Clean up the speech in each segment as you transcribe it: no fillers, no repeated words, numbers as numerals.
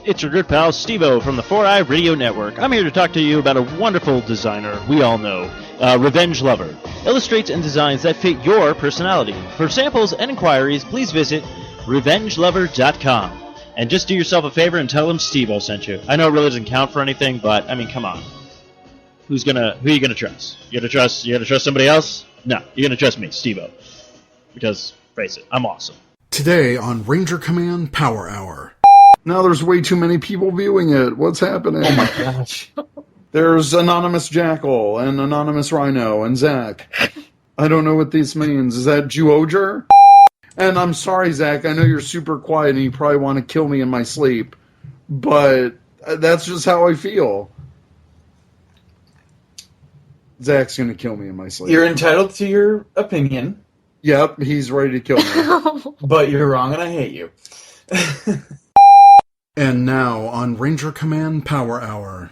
It's your good pal Steve-O from the 4i Radio Network. I'm here to talk to you about a wonderful designer we all know, Revenge Lover. Illustrates and designs that fit your personality. For samples and inquiries, please visit revengelover.com. And just do yourself a favor and tell them Steve-O sent you. I know it really doesn't count for anything, but I mean, come on. Who are you gonna trust? You gonna trust somebody else? No, you're gonna trust me, Steve-O. Because, face it, I'm awesome. Today on Ranger Command Power Hour. Now there's way too many people viewing it. What's happening? Oh my gosh. There's Anonymous Jackal and Anonymous Rhino and Zach. I don't know what this means. Is that Juoger? And I'm sorry, Zach. I know you're super quiet and you probably want to kill me in my sleep. But that's just how I feel. Zach's going to kill me in my sleep. You're entitled to your opinion. Yep, he's ready to kill me. But you're wrong and I hate you. And now on Ranger Command Power Hour.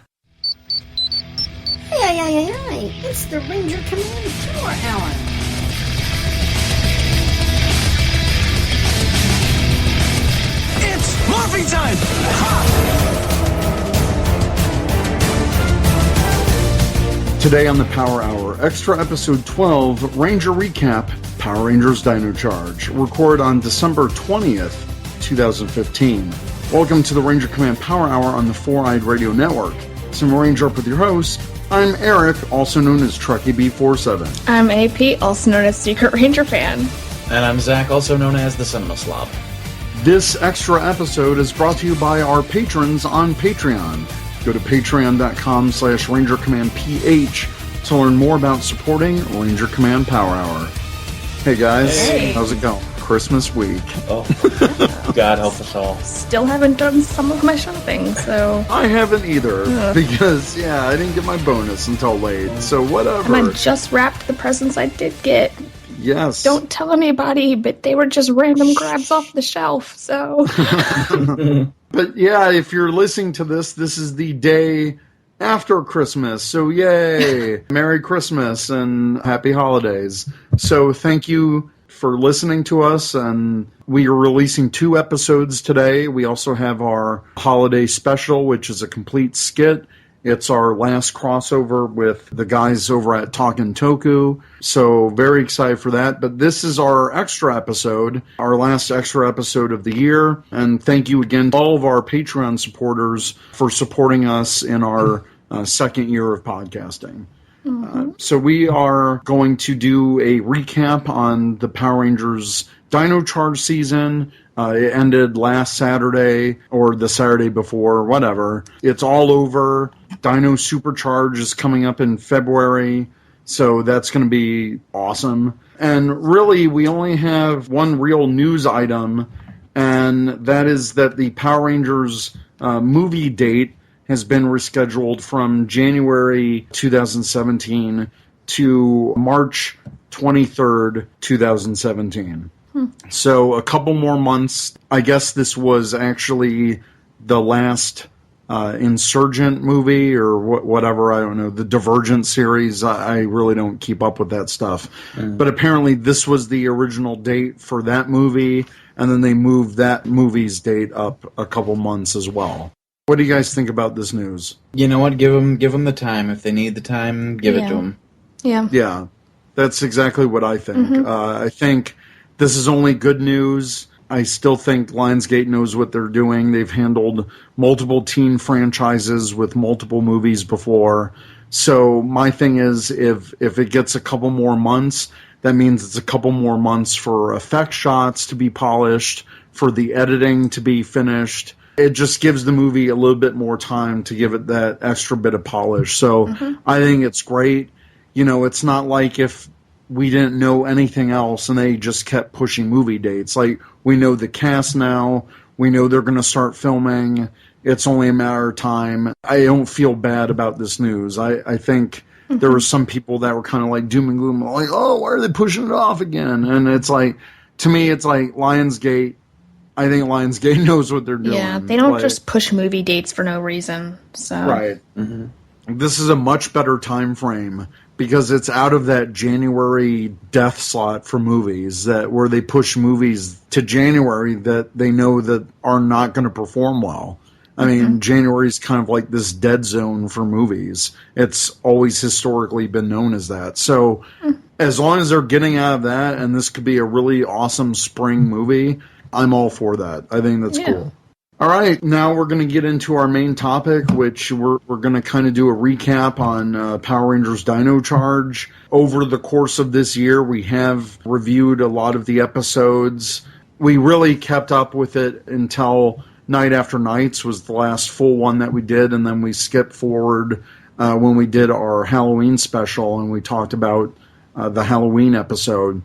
Hey, it's the Ranger Command Power Hour. It's morphing time! Today on the Power Hour, Extra Episode 12, Ranger Recap, Power Rangers Dino Charge, recorded on December 20th, 2015. Welcome to the Ranger Command Power Hour on the 4i Radio Network. Some Ranger Up with your host. I'm Eric, also known as Trekkie B47. I'm AP, also known as Secret Ranger Fan. And I'm Zach, also known as the Cinema Slob. This extra episode is brought to you by our patrons on Patreon. Go to patreon.com/RangerCommandPH to learn more about supporting Ranger Command Power Hour. Hey guys, Hey. How's it going? Christmas week. Oh, God help us all. Still haven't done some of my shopping, so... I haven't either, because, I didn't get my bonus until late, so whatever. And I just wrapped the presents I did get. Yes. Don't tell anybody, but they were just random grabs off the shelf, so... But if you're listening to this is the day after Christmas, so yay! Merry Christmas and Happy Holidays. So thank you for listening to us, and we are releasing 2 episodes today. We also have our holiday special, which is a complete skit. It's our last crossover with the guys over at Talkin' Toku, so very excited for that. But this is our extra episode, our last extra episode of the year, and thank you again to all of our Patreon supporters for supporting us in our second year of podcasting. So we are going to do a recap on the Power Rangers Dino Charge season. It ended last Saturday or the Saturday before, whatever. It's all over. Dino Supercharge is coming up in February, so that's going to be awesome. And really, we only have one real news item, and that is that the Power Rangers movie date has been rescheduled from January 2017 to March 23rd, 2017. So a couple more months. I guess this was actually the last Insurgent movie or whatever, I don't know, the Divergent series. I really don't keep up with that stuff. But apparently this was the original date for that movie, and then they moved that movie's date up a couple months as well. What do you guys think about this news? You know what? Give them the time. If they need the time, give it to them. Yeah. Yeah, that's exactly what I think. I think this is only good news. I still think Lionsgate knows what they're doing. They've handled multiple teen franchises with multiple movies before. So my thing is, if it gets a couple more months, that means it's a couple more months for effect shots to be polished, for the editing to be finished. It just gives the movie a little bit more time to give it that extra bit of polish. So I think it's great. You know, it's not like if we didn't know anything else and they just kept pushing movie dates. Like, we know the cast now. We know they're going to start filming. It's only a matter of time. I don't feel bad about this news. I think there were some people that were kind of like doom and gloom, like, oh, why are they pushing it off again? And it's like, to me, it's like Lionsgate. I think Lionsgate knows what they're doing. Yeah, they don't just push movie dates for no reason. So Right. This is a much better time frame because it's out of that January death slot for movies where they push movies to January that they know that are not going to perform well. I mean, January's kind of like this dead zone for movies. It's always historically been known as that. So as long as they're getting out of that, and this could be a really awesome spring movie, I'm all for that. I think that's cool. All right, now we're going to get into our main topic, which we're going to kind of do a recap on Power Rangers Dino Charge. Over the course of this year, we have reviewed a lot of the episodes. We really kept up with it until Night After Nights was the last full one that we did, and then we skipped forward when we did our Halloween special, and we talked about the Halloween episode.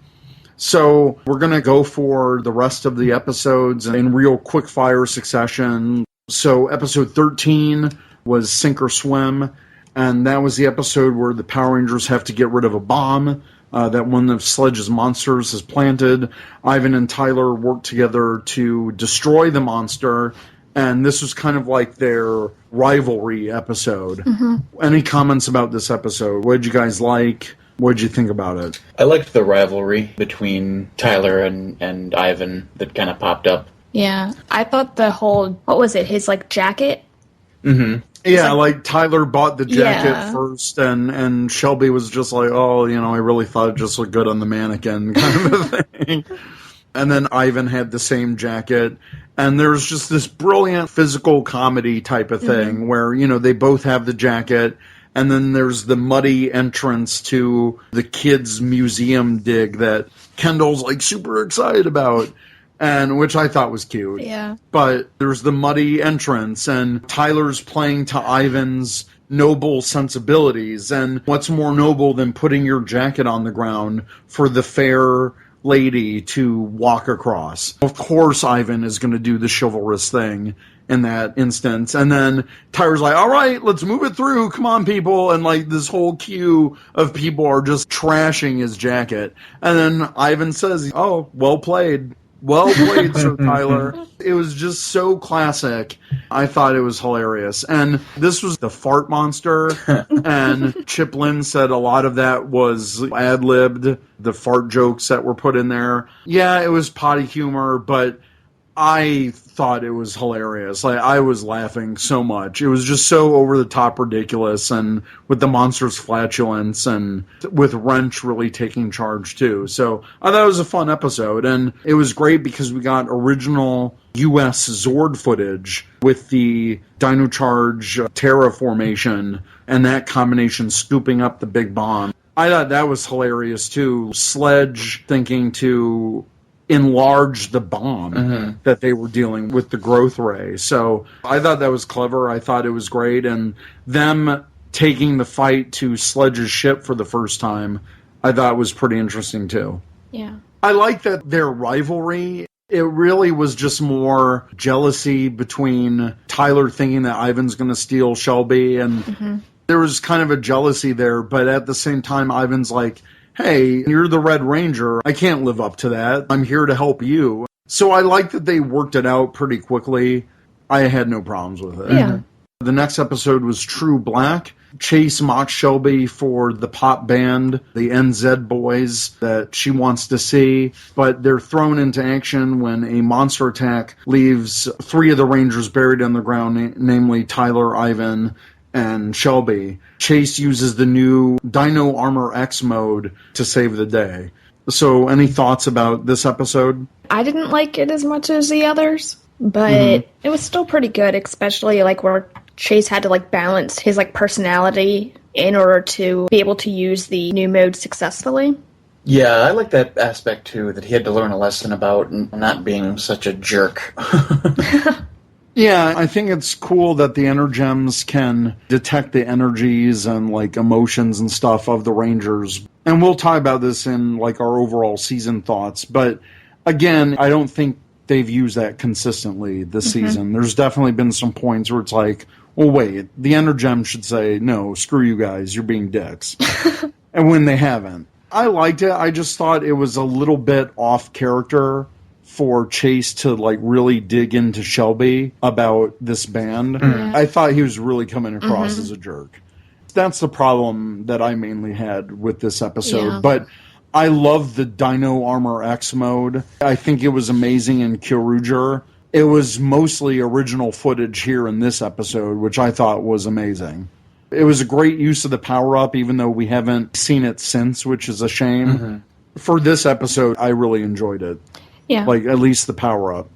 So we're going to go for the rest of the episodes in real quick-fire succession. So episode 13 was Sink or Swim, and that was the episode where the Power Rangers have to get rid of a bomb that one of Sledge's monsters has planted. Ivan and Tyler work together to destroy the monster, and this was kind of like their rivalry episode. Any comments about this episode? What did you guys like? What did you think about it? I liked the rivalry between Tyler and Ivan that kind of popped up. Yeah, I thought the whole, what was it, his, like, jacket? Yeah, like Tyler bought the jacket first, and Shelby was just like, oh, you know, I really thought it just looked good on the mannequin kind of a thing. And then Ivan had the same jacket. And there's just this brilliant physical comedy type of thing where, you know, they both have the jacket. And then there's the muddy entrance to the kids' museum dig that Kendall's like super excited about, and which I thought was cute. Yeah. But there's the muddy entrance, and Tyler's playing to Ivan's noble sensibilities. And what's more noble than putting your jacket on the ground for the fair lady to walk across? Of course, Ivan is going to do the chivalrous thing in that instance. And then Tyler's like, all right, let's move it through. Come on, people. And like this whole queue of people are just trashing his jacket. And then Ivan says, oh, well played. Well played, Sir Tyler. It was just so classic. I thought it was hilarious. And this was the fart monster. And Chip Lynn said a lot of that was ad-libbed, the fart jokes that were put in there. Yeah, it was potty humor, but I thought it was hilarious. Like, I was laughing so much. It was just so over-the-top ridiculous, and with the monster's flatulence, and with Wrench really taking charge, too. So I thought it was a fun episode, and it was great because we got original U.S. Zord footage with the Dino Charge Terra formation, and that combination scooping up the big bomb. I thought that was hilarious, too. Sledge thinking to enlarge the bomb that they were dealing with the growth ray. So I thought that was clever. I thought it was great. And them taking the fight to Sledge's ship for the first time, I thought was pretty interesting too. Yeah. I like that their rivalry, it really was just more jealousy between Tyler thinking that Ivan's going to steal Shelby, and there was kind of a jealousy there, but at the same time Ivan's like, hey, you're the Red Ranger. I can't live up to that. I'm here to help you. So I like that they worked it out pretty quickly. I had no problems with it. Yeah. The next episode was True Black. Chase mocks Shelby for the pop band, the NZ Boys, that she wants to see, but they're thrown into action when a monster attack leaves 3 of the Rangers buried on the ground, namely Tyler, Ivan, and Shelby. Chase uses the new Dino Armor X mode to save the day. So, any thoughts about this episode? I didn't like it as much as the others, but it was still pretty good, especially like where Chase had to like balance his like personality in order to be able to use the new mode successfully. Yeah, I like that aspect too, that he had to learn a lesson about not being such a jerk. Yeah, I think it's cool that the Energems can detect the energies and like emotions and stuff of the Rangers. And we'll talk about this in like our overall season thoughts. But again, I don't think they've used that consistently this season. There's definitely been some points where it's like, well, wait, the Energem should say, no, screw you guys, you're being dicks. And when they haven't. I liked it. I just thought it was a little bit off character for Chase to like really dig into Shelby about this band. I thought he was really coming across as a jerk. That's the problem that I mainly had with this episode. Yeah. But I love the Dino Armor X mode. I think it was amazing in Kyoryuger. it was mostly original footage here in this episode, which I thought was amazing. It was a great use of the power-up, even though we haven't seen it since, which is a shame. Mm-hmm. For this episode, I really enjoyed it. Yeah. Like, at least the power-up.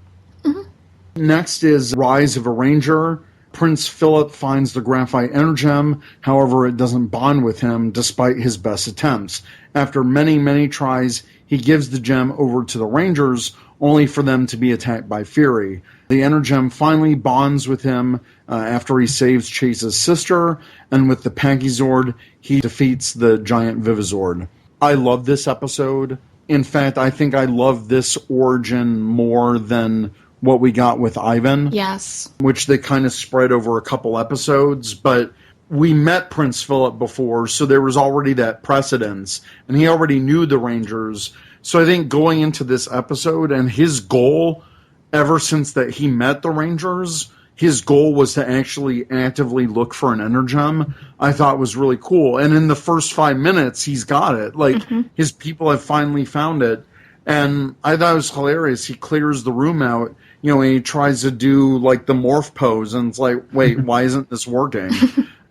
Mm-hmm. Next is Rise of a Ranger. Prince Philip finds the graphite energem, however, it doesn't bond with him despite his best attempts. After many, many tries, he gives the gem over to the Rangers, only for them to be attacked by Fury. The energem finally bonds with him after he saves Chase's sister, and with the Pachysword, he defeats the giant Vivizord. I love this episode. In fact, I think I love this origin more than what we got with Ivan. Yes. Which they kind of spread over a couple episodes, but we met Prince Philip before, so there was already that precedence, and he already knew the Rangers. So I think going into this episode, and his goal, ever since that he met the Rangers, his goal was to actually actively look for an energem, I thought was really cool. And in the first 5 minutes, he's got it. Like, his people have finally found it. And I thought it was hilarious. He clears the room out, you know, and he tries to do, like, the morph pose, and it's like, wait, why isn't this working?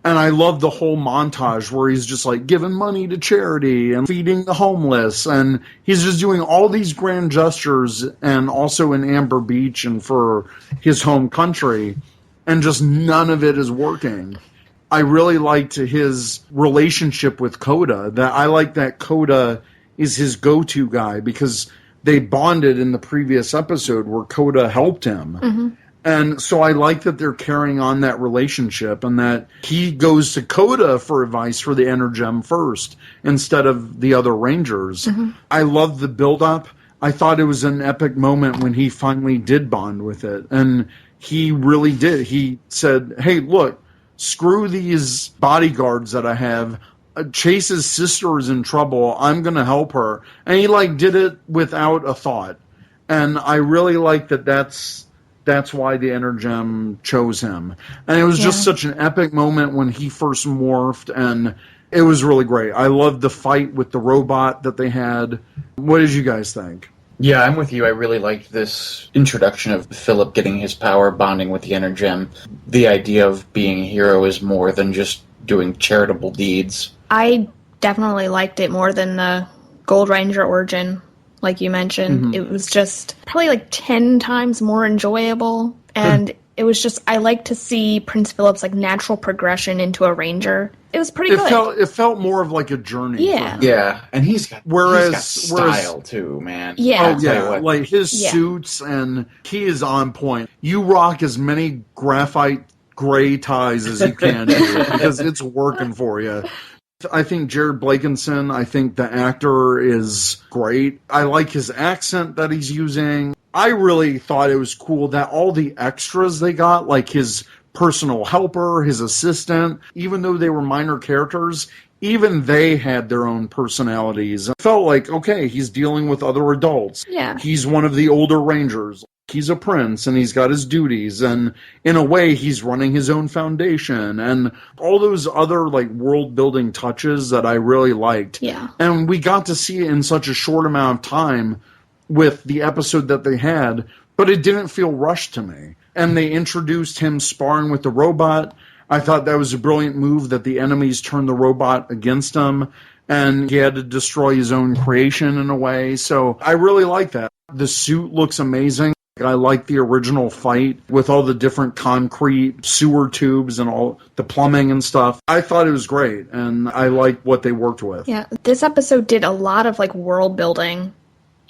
And I love the whole montage where he's just, like, giving money to charity and feeding the homeless, and he's just doing all these grand gestures, and also in Amber Beach and for his home country, and just none of it is working. I really liked his relationship with Coda. That I like that Coda is his go-to guy, because they bonded in the previous episode where Coda helped him. Mm-hmm. And so I like that they're carrying on that relationship, and that he goes to Coda for advice for the Energem first instead of the other Rangers. Mm-hmm. I love the build-up. I thought it was an epic moment when he finally did bond with it. And he really did. He said, hey, look, screw these bodyguards that I have. Chase's sister is in trouble. I'm going to help her. And he, like, did it without a thought. And I really like that that's why the Energem chose him. And it was just such an epic moment when he first morphed, and it was really great. I loved the fight with the robot that they had. What did you guys think? Yeah, I'm with you. I really liked this introduction of Philip getting his power, bonding with the Energem. The idea of being a hero is more than just doing charitable deeds. I definitely liked it more than the Gold Ranger origin. Like you mentioned, mm-hmm. It was just probably like 10 times more enjoyable. And it was just, I like to see Prince Philip's like natural progression into a ranger. It was pretty good. It felt more of like a journey. Yeah. Yeah. And he's got style too, man. Yeah. Oh, yeah. Like his suits, and he is on point. You rock as many graphite gray ties as you can do, because it's working for you. I think Jared Blakenson, I think the actor is great. I like his accent that he's using. I really thought it was cool that all the extras they got, like his personal helper, his assistant, even though they were minor characters, even they had their own personalities. It felt like, okay, he's dealing with other adults. Yeah. He's one of the older Rangers. He's a prince, and he's got his duties, and in a way, he's running his own foundation, and all those other, like, world-building touches that I really liked. Yeah. And we got to see it in such a short amount of time with the episode that they had, but it didn't feel rushed to me. And they introduced him sparring with the robot. I thought that was a brilliant move, that the enemies turned the robot against him, and he had to destroy his own creation in a way. So I really like that. The suit looks amazing. I like the original fight with all the different concrete sewer tubes and all the plumbing and stuff. I thought it was great, and I like what they worked with. Yeah, this episode did a lot of like world building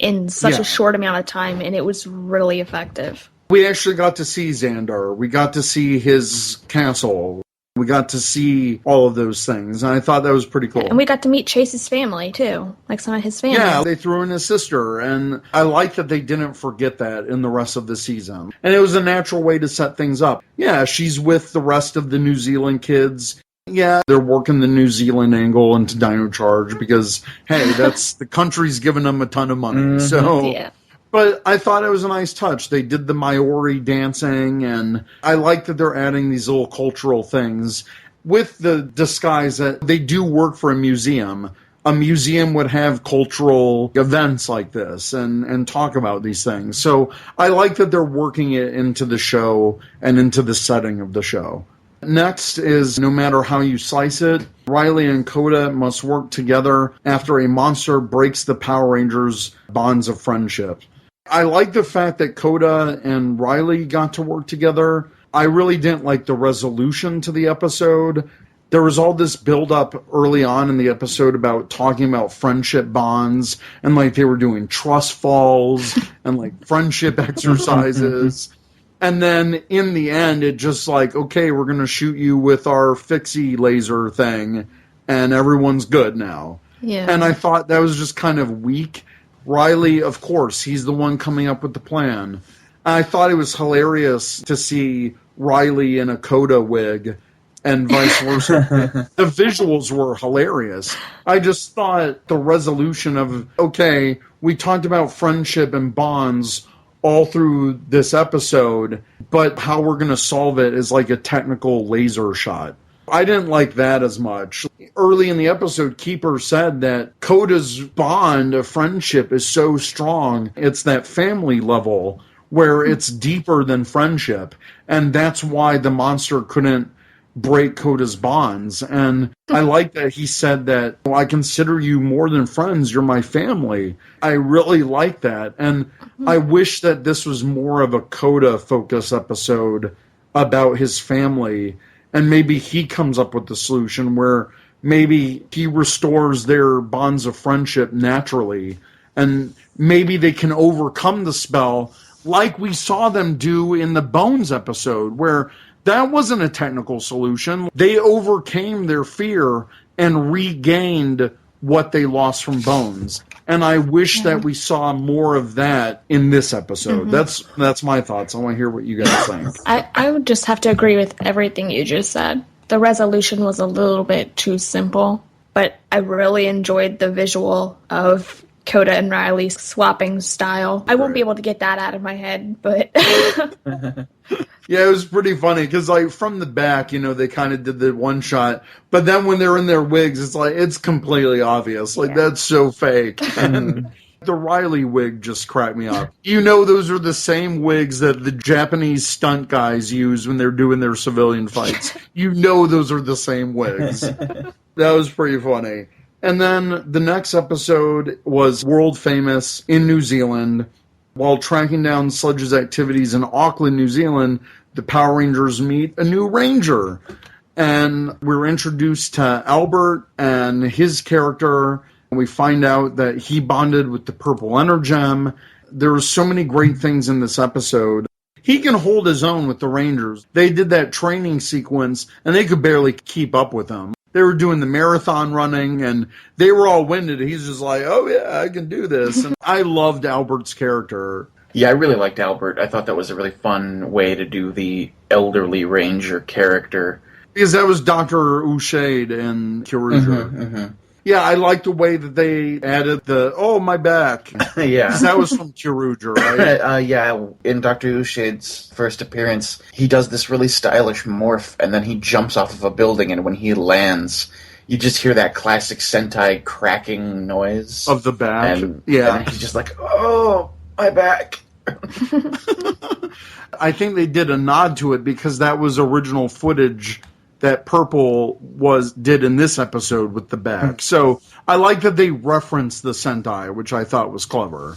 in such a short amount of time, and it was really effective. We actually got to see Xandar. We got to see his castle. We got to see all of those things, and I thought that was pretty cool. And we got to meet Chase's family, too, like some of his family. Yeah, they threw in his sister, and I like that they didn't forget that in the rest of the season. And it was a natural way to set things up. Yeah, she's with the rest of the New Zealand kids. Yeah, they're working the New Zealand angle into Dino Charge because, hey, that's the country's giving them a ton of money. Mm-hmm. So. Yeah. But I thought it was a nice touch. They did the Maori dancing, and I like that they're adding these little cultural things with the disguise that they do work for a museum. a museum would have cultural events like this and talk about these things. So I like that they're working it into the show and into the setting of the show. Next is, no matter how you slice it, Riley and Koda must work together after a monster breaks the Power Rangers' bonds of friendship. I like the fact that Koda and Riley got to work together. I really didn't like the resolution to the episode. There was all this build-up early on in the episode about talking about friendship bonds, and like they were doing trust falls and like friendship exercises. And then in the end, it just like, okay, we're going to shoot you with our fixie laser thing, and everyone's good now. Yeah. And I thought that was just kind of weak. Riley, of course, he's the one coming up with the plan. I thought it was hilarious to see Riley in a Koda wig and vice versa. The visuals were hilarious. I just thought the resolution of, okay, we talked about friendship and bonds all through this episode, but how we're going to solve it is like a technical laser shot. I didn't like that as much. Early in the episode, Keeper said that Koda's bond of friendship is so strong, it's that family level where it's deeper than friendship, and that's why the monster couldn't break Koda's bonds. And I like that he said that, well, I consider you more than friends, you're my family. I really like that, and I wish that this was more of a Koda focus episode about his family, and maybe he comes up with the solution where maybe he restores their bonds of friendship naturally, and maybe they can overcome the spell like we saw them do in the Bones episode, where that wasn't a technical solution. They overcame their fear and regained what they lost from Bones. And I wish that we saw more of that in this episode. That's my thoughts. I want to hear what you guys think. I would just have to agree with everything you just said. The resolution was a little bit too simple, but I really enjoyed the visual of Koda and Riley swapping style. I won't be able to get that out of my head, but... Yeah, it was pretty funny, because like from the back, you know, they kind of did the one shot, but then when they're in their wigs, it's like, it's completely obvious. Like, that's so fake. And the Riley wig just cracked me up. You know, those are the same wigs that the Japanese stunt guys use when they're doing their civilian fights. You know those are the same wigs. That was pretty funny. And then the next episode was world famous in New Zealand. While tracking down Sludge's activities in Auckland, New Zealand, the Power Rangers meet a new ranger. And we're introduced to Albert and his character. And we find out that he bonded with the Purple Energem. There were so many great things in this episode. He can hold his own with the Rangers. They did that training sequence, and they could barely keep up with him. They were doing the marathon running, and they were all winded. He's just like, oh, yeah, I can do this. And I loved Albert's character. Yeah, I really liked Albert. I thought that was a really fun way to do the elderly ranger character. Because that was Dr. Ushade in Kyoryuger. Yeah, I liked the way that they added the, oh, my back. Yeah. Because that was from Kyoryuger, right? Yeah, in Dr. Ushade's first appearance, he does this really stylish morph, and then he jumps off of a building, and when he lands, you just hear that classic Sentai cracking noise. Of the back. And he's just like, oh, my back. I think they did a nod to it because that was original footage that Purple did in this episode with the back. So I like that they referenced the Sentai, which I thought was clever.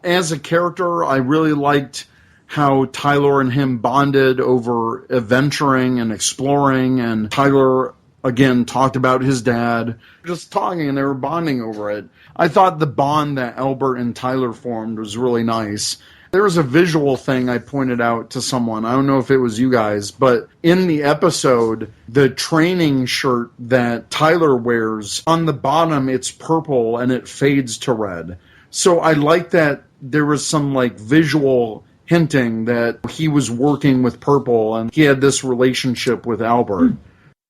As a character, I really liked how Tyler and him bonded over adventuring and exploring, and Tyler, again, talked about his dad. Just talking, and they were bonding over it. I thought the bond that Albert and Tyler formed was really nice. There was a visual thing I pointed out to someone. I don't know if it was you guys, but in the episode, the training shirt that Tyler wears, on the bottom, it's purple and it fades to red. So I like that there was some like visual hinting that he was working with Purple and he had this relationship with Albert.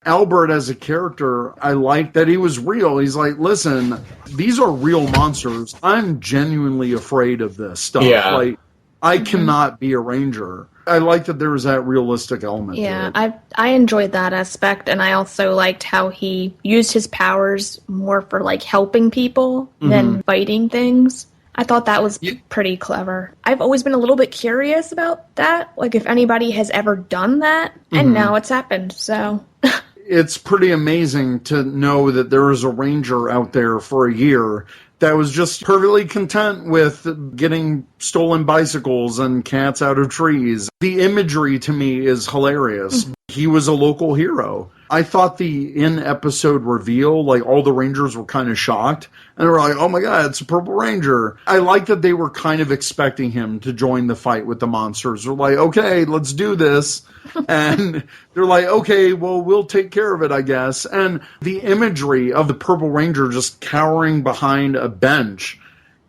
Albert as a character, I like that he was real. He's like, listen, these are real monsters. I'm genuinely afraid of this stuff. Yeah. Like, I cannot be a ranger. I like that there was that realistic element to Yeah, it. I enjoyed that aspect, and I also liked how he used his powers more for like helping people than fighting things. I thought that was pretty clever. I've always been a little bit curious about that, like if anybody has ever done that, and now it's happened, so. It's pretty amazing to know that there was a ranger out there for a year that was just perfectly content with getting stolen bicycles and cats out of trees. The imagery to me is hilarious. He was a local hero. I thought the in-episode reveal, like all the Rangers were kind of shocked. And they were like, oh my god, it's a Purple Ranger. I like that they were kind of expecting him to join the fight with the monsters. They're like, okay, let's do this. And they're like, okay, well, we'll take care of it, I guess. And the imagery of the Purple Ranger just cowering behind a bench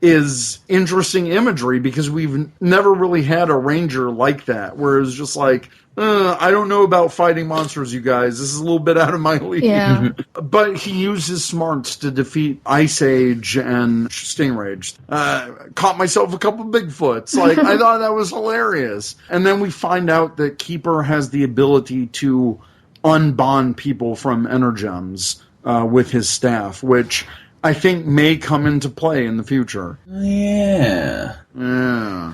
is interesting imagery because we've never really had a ranger like that, where it's just like, I don't know about fighting monsters, you guys. This is a little bit out of my league. Yeah. But he used his smarts to defeat Ice Age and Stingray. Caught myself a couple Bigfoots. Like, I thought that was hilarious. And then we find out that Keeper has the ability to unbond people from energems with his staff, which I think may come into play in the future. Yeah. Yeah.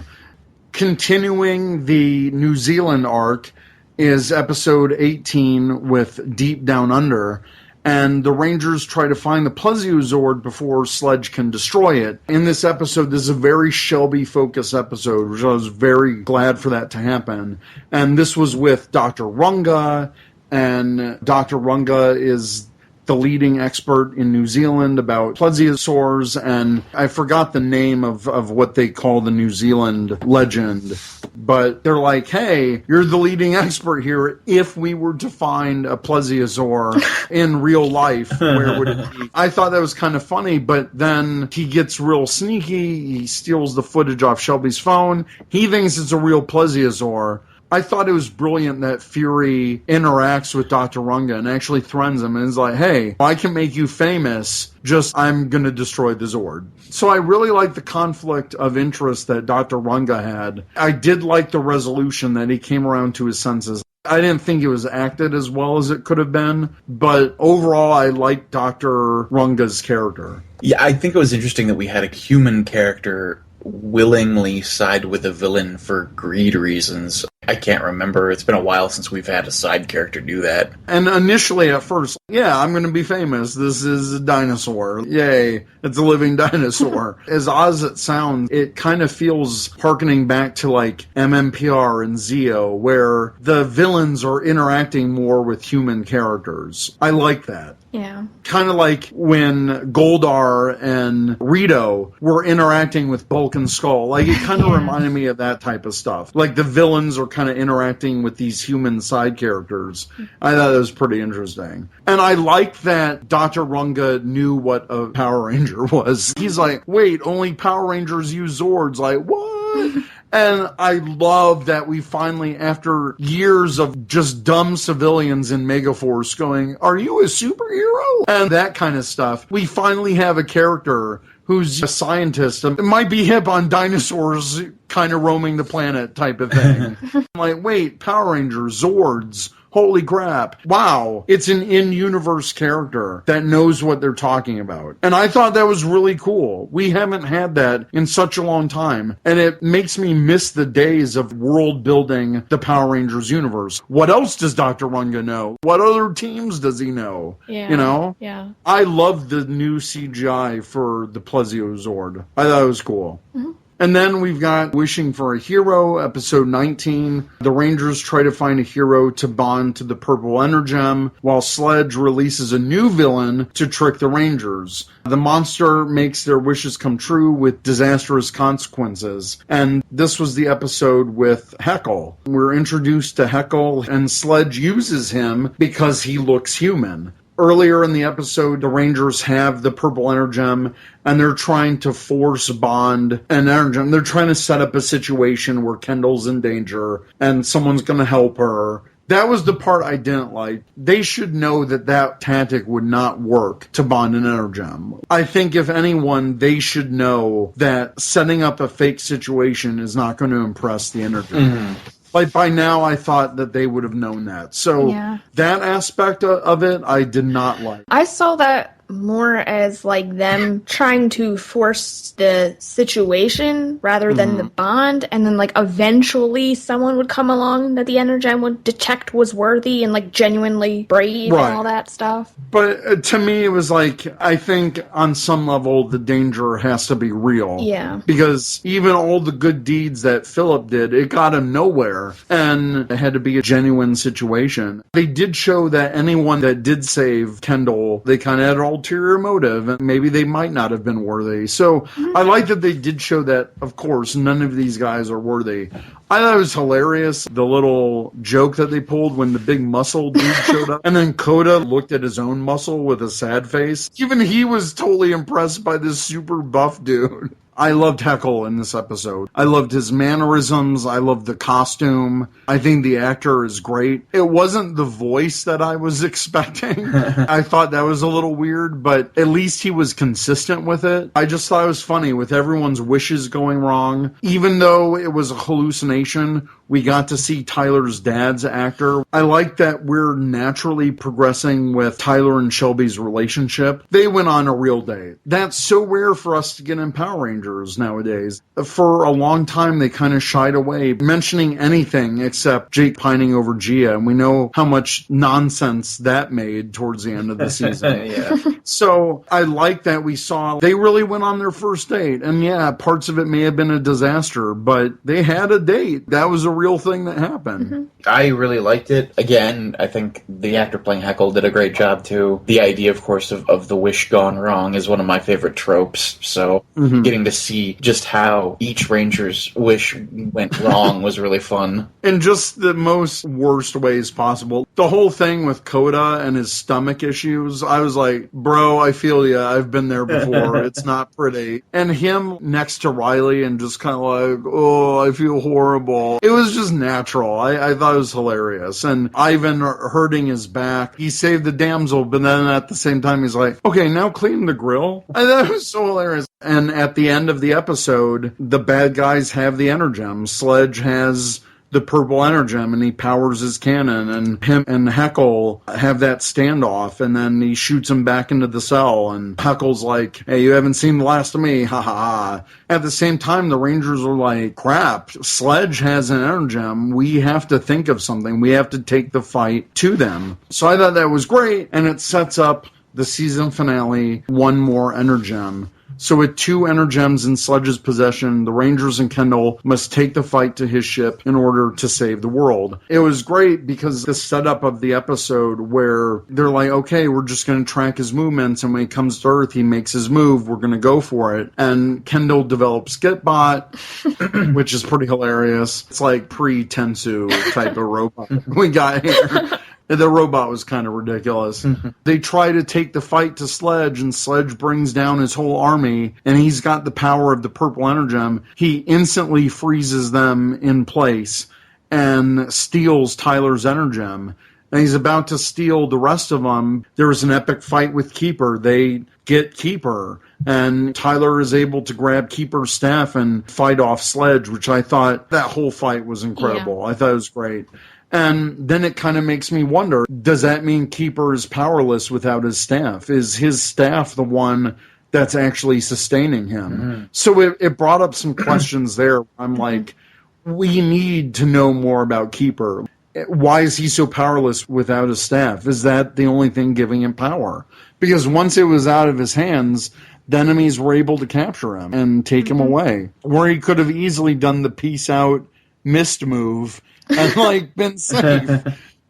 Continuing the New Zealand arc is episode 18 with Deep Down Under, and the Rangers try to find the Plesiosaur before Sledge can destroy it. In this episode, this is a very Shelby-focused episode, which I was very glad for that to happen. And this was with Dr. Runga, and Dr. Runga is the leading expert in New Zealand about plesiosaurs, and I forgot the name of what they call the New Zealand legend, but they're like, hey, you're the leading expert here. If we were to find a plesiosaur in real life, where would it be? I thought that was kind of funny, but then he gets real sneaky. He steals the footage off Shelby's phone. He thinks it's a real plesiosaur. I thought it was brilliant that Fury interacts with Dr. Runga and actually threatens him and is like, hey, I can make you famous, just I'm going to destroy the Zord. So I really like the conflict of interest that Dr. Runga had. I did like the resolution that he came around to his senses. I didn't think it was acted as well as it could have been, but overall I liked Dr. Runga's character. Yeah, I think it was interesting that we had a human character willingly side with a villain for greed reasons. I can't remember. It's been a while since we've had a side character do that. And initially at first, yeah, I'm going to be famous. This is a dinosaur. Yay, it's a living dinosaur. As odd as it sounds, it kind of feels harkening back to like MMPR and Zeo, where the villains are interacting more with human characters. I like that. Yeah. Kind of like when Goldar and Rito were interacting with Bulk and Skull. Like, it kind of reminded me of that type of stuff. Like, the villains are kind of interacting with these human side characters. I thought that was pretty interesting. And I liked that Dr. Runga knew what a Power Ranger was. He's like, wait, only Power Rangers use Zords. Like, what? And I love that we finally, after years of just dumb civilians in Megaforce going, are you a superhero? And that kind of stuff, we finally have a character who's a scientist. It might be hip on dinosaurs kind of roaming the planet type of thing. I'm like, wait, Power Rangers, Zords. Holy crap. Wow. It's an in-universe character that knows what they're talking about. And I thought that was really cool. We haven't had that in such a long time. And it makes me miss the days of world building the Power Rangers universe. What else does Dr. Runga know? What other teams does he know? Yeah. You know? Yeah. I love the new CGI for the Plesiosaur. I thought it was cool. Mm-hmm. And then we've got Wishing for a Hero, episode 19. The Rangers try to find a hero to bond to the Purple Energem, while Sledge releases a new villain to trick the Rangers. The monster makes their wishes come true with disastrous consequences. And this was the episode with Heckle. We're introduced to Heckle, and Sledge uses him because he looks human. Earlier in the episode, the Rangers have the Purple Energem, and they're trying to force bond an Energem. They're trying to set up a situation where Kendall's in danger, and someone's going to help her. That was the part I didn't like. They should know that that tactic would not work to bond an Energem. I think if anyone, they should know that setting up a fake situation is not going to impress the Energem. Mm-hmm. Like, by now, I thought that they would have known that. So that aspect of it, I did not like. I saw that more as like them trying to force the situation rather than the bond, and then like eventually someone would come along that the Energem would detect was worthy and like genuinely brave and all that stuff. But to me, it was like, I think on some level the danger has to be real. Yeah. Because even all the good deeds that Philip did, it got him nowhere, and it had to be a genuine situation. They did show that anyone that did save Kendall, they kind of had an ulterior motive, and maybe they might not have been worthy. So I like that they did show that, of course, none of these guys are worthy. I thought it was hilarious, the little joke that they pulled when the big muscle dude showed up. And then Coda looked at his own muscle with a sad face. Even he was totally impressed by this super buff dude. I loved Heckle in this episode. I loved his mannerisms. I loved the costume. I think the actor is great. It wasn't the voice that I was expecting. I thought that was a little weird, but at least he was consistent with it. I just thought it was funny with everyone's wishes going wrong. Even though it was a hallucination, we got to see Tyler's dad's actor. I like that we're naturally progressing with Tyler and Shelby's relationship. They went on a real date. That's so rare for us to get in Power Rangers nowadays. For a long time, they kind of shied away mentioning anything except Jake pining over Gia, and we know how much nonsense that made towards the end of the season. So I like that we saw they really went on their first date, and yeah, parts of it may have been a disaster, but they had a date. That was a real thing that happened. I really liked it. Again, I think the actor playing Heckle did a great job too. The idea, of course, of the wish gone wrong is one of my favorite tropes. So getting to see just how each Ranger's wish went wrong was really fun. In just the most worst ways possible. The whole thing with Coda and his stomach issues, I was like, bro, I feel ya. I've been there before. It's not pretty. And him next to Riley and just kind of like, oh, I feel horrible. It was just natural. I thought it was hilarious. And Ivan hurting his back. He saved the damsel, but then at the same time, he's like, okay, now clean the grill. I thought it was so hilarious. And at the end of the episode, the bad guys have the Energem. Sledge has the purple Energem, and he powers his cannon, and him and Heckle have that standoff, and then he shoots him back into the cell, and Heckle's like, hey, you haven't seen the last of me, ha ha ha. At the same time, the Rangers are like, crap, Sledge has an Energem, we have to think of something, we have to take the fight to them. So I thought that was great, and it sets up the season finale, one more Energem. So with 2 Energems in Sledge's possession, the Rangers and Kendall must take the fight to his ship in order to save the world. It was great because the setup of the episode where they're like, okay, we're just going to track his movements, and when he comes to Earth, he makes his move, we're going to go for it. And Kendall develops Gitbot, which is pretty hilarious. It's like pre-Tensu type of robot we got here. The robot was kind of ridiculous. They try to take the fight to Sledge, and Sledge brings down his whole army, and he's got the power of the purple Energem. He instantly freezes them in place and steals Tyler's Energem. And he's about to steal the rest of them. There was an epic fight with Keeper. They get Keeper, and Tyler is able to grab Keeper's staff and fight off Sledge, which I thought that whole fight was incredible. Yeah. I thought it was great. And then it kind of makes me wonder, does that mean Keeper is powerless without his staff? Is his staff the one that's actually sustaining him? So it brought up some questions there. I'm like, we need to know more about Keeper. Why is he so powerless without his staff? Is that the only thing giving him power? Because once it was out of his hands, the enemies were able to capture him and take him away. Where he could have easily done the peace out mist move and like been safe.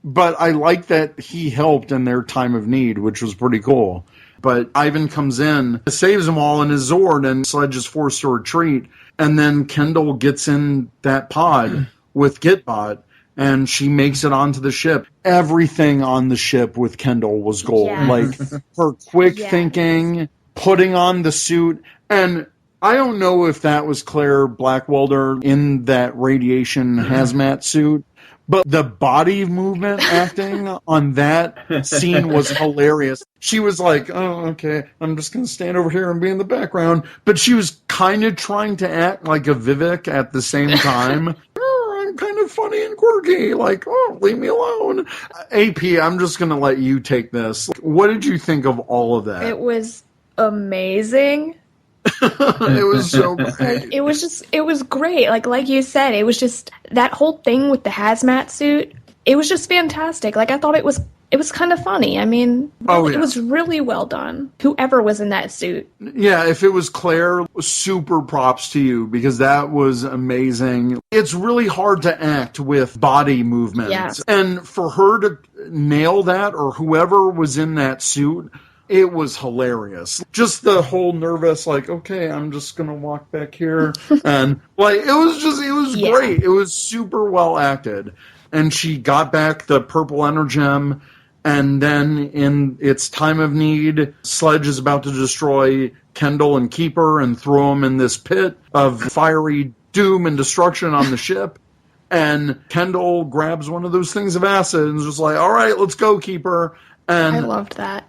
But I like that he helped in their time of need, which was pretty cool. But Ivan comes in, saves them all in his Zord, and Sledge is forced to retreat. And then Kendall gets in that pod with Gitbot, and she makes it onto the ship. Everything on the ship with Kendall was gold. Yes. Like her quick thinking, putting on the suit, and I don't know if that was Claire Blackwelder in that radiation hazmat suit, but the body movement acting on that scene was hilarious. She was like, oh, okay, I'm just going to stand over here and be in the background. But she was kind of trying to act like a Vivek at the same time. I'm kind of funny and quirky. Like, oh, leave me alone. AP, I'm just going to let you take this. What did you think of all of that? It was amazing. It was so great. It was great. Like you said, it was just that whole thing with the hazmat suit. It was just fantastic. Like, I thought it was kind of funny. I mean, it was really well done. Whoever was in that suit. Yeah, if it was Claire, super props to you, because that was amazing. It's really hard to act with body movements. Yes. And for her to nail that, or whoever was in that suit, it was hilarious. Just the whole nervous, like, okay, I'm just going to walk back here. And, like, it was great. It was super well acted. And she got back the purple energem. And then in its time of need, Sledge is about to destroy Kendall and Keeper and throw them in this pit of fiery doom and destruction on the ship. And Kendall grabs one of those things of acid and is just like, all right, let's go, Keeper. And I loved that.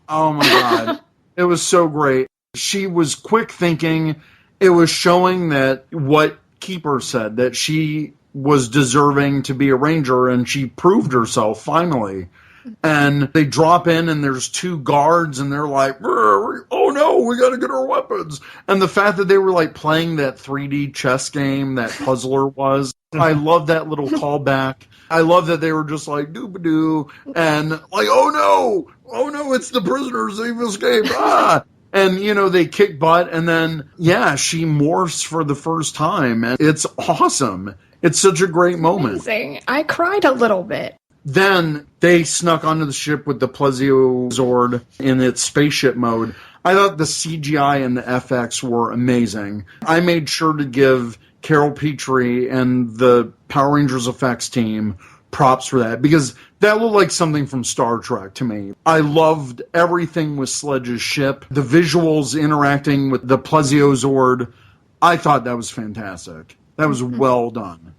Oh my God. It was so great. She was quick thinking. It was showing that what Keeper said, that she was deserving to be a ranger, and she proved herself finally. And they drop in, and there's two guards, and they're like, oh no, we gotta get our weapons. And the fact that they were like playing that 3D chess game that Puzzler was, I love that little callback. I love that they were just like, doo-ba-doo, and like, oh no, it's the prisoners, they've escaped, And, they kick butt, and then, she morphs for the first time, and it's awesome. It's such a great moment. Amazing. I cried a little bit. Then they snuck onto the ship with the Plesiozord in its spaceship mode. I thought the CGI and the FX were amazing. I made sure to give Carol Petrie and the Power Rangers effects team props for that, because that looked like something from Star Trek to me. I loved everything with Sledge's ship, the visuals interacting with the Plesiozord. I thought that was fantastic. That was well done.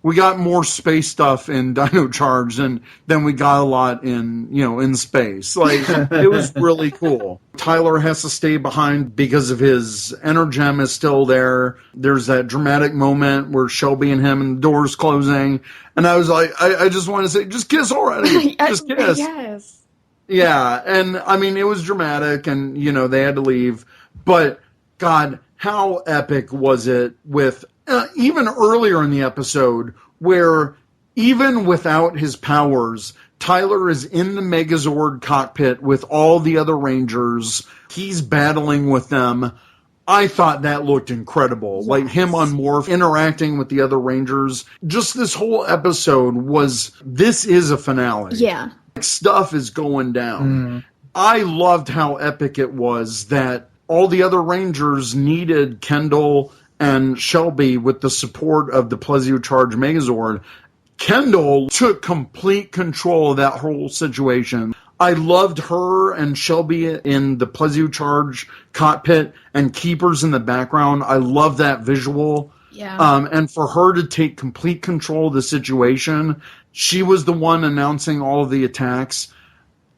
We got more space stuff in Dino Charge than we got a lot in space. Like, it was really cool. Tyler has to stay behind because of his energem is still there. There's that dramatic moment where Shelby and him and the door's closing. And I was like, I just want to say, just kiss already. Just kiss. Yes. Yeah. And I mean, it was dramatic, and, they had to leave. But God, how epic was it with even earlier in the episode, where even without his powers, Tyler is in the Megazord cockpit with all the other Rangers. He's battling with them. I thought that looked incredible. Yes. Like him on Morph interacting with the other Rangers. Just this whole episode this is a finale. Yeah. Stuff is going down. I loved how epic it was that all the other Rangers needed Kendall and Shelby with the support of the Plesio Charge Megazord. Kendall took complete control of that whole situation. I loved her and Shelby in the Plesio Charge cockpit and Keepers in the background. I love that visual. Yeah. And for her to take complete control of the situation, she was the one announcing all of the attacks.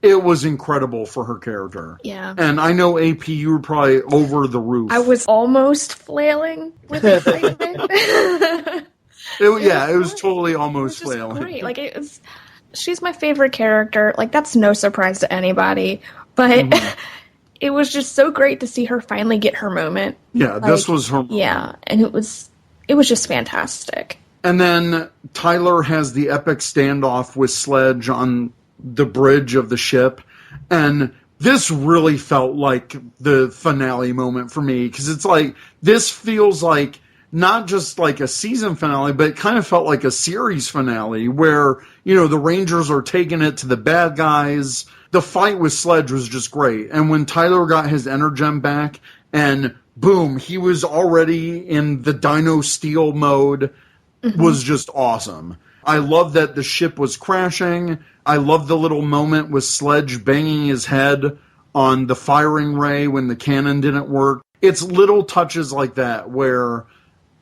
It was incredible for her character. Yeah. And I know, AP, you were probably over the roof. I was almost flailing with excitement. It was totally almost flailing. Great. Like, she's my favorite character. Like, that's no surprise to anybody. But it was just so great to see her finally get her moment. Yeah, this was her moment. Yeah, and it was just fantastic. And then Tyler has the epic standoff with Sledge on the bridge of the ship, and this really felt like the finale moment for me, because it's like, this feels like not just like a season finale, but it kind of felt like a series finale where, the Rangers are taking it to the bad guys. The fight with Sledge was just great, and when Tyler got his energem back, and boom, he was already in the Dino Steel mode, was just awesome. I love that the ship was crashing. I love the little moment with Sledge banging his head on the firing ray when the cannon didn't work. It's little touches like that where,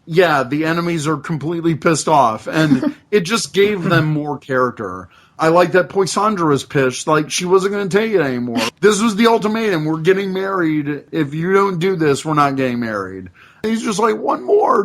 the enemies are completely pissed off, and it just gave them more character. I like that Poisandra was pissed, like she wasn't going to take it anymore. This was the ultimatum. We're getting married. If you don't do this, we're not getting married. He's just like,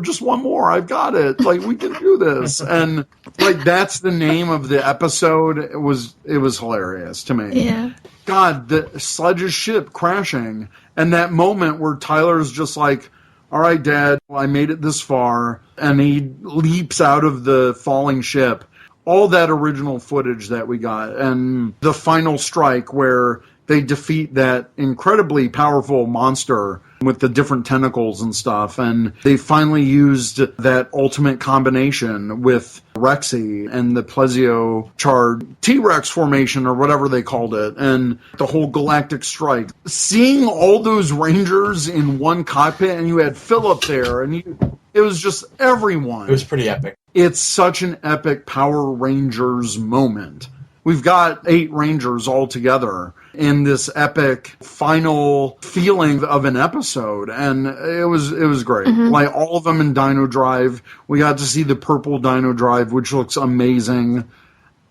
just one more. I've got it. Like, we can do this. And like, that's the name of the episode. It was hilarious to me. Yeah. God, the Sledge's ship crashing, and that moment where Tyler's just like, all right, Dad, I made it this far, and he leaps out of the falling ship. All that original footage that we got, and the final strike where they defeat that incredibly powerful monster with the different tentacles and stuff, and they finally used that ultimate combination with Rexy and the Plesio Charge T-Rex formation, or whatever they called it, and the whole galactic strike. Seeing all those Rangers in one cockpit, and you had Philip there, and it was just everyone. It was pretty epic. It's such an epic Power Rangers moment. We've got 8 Rangers all together in this epic final feeling of an episode, and it was great. Like, all of them in Dino Drive. We got to see the purple Dino Drive, which looks amazing.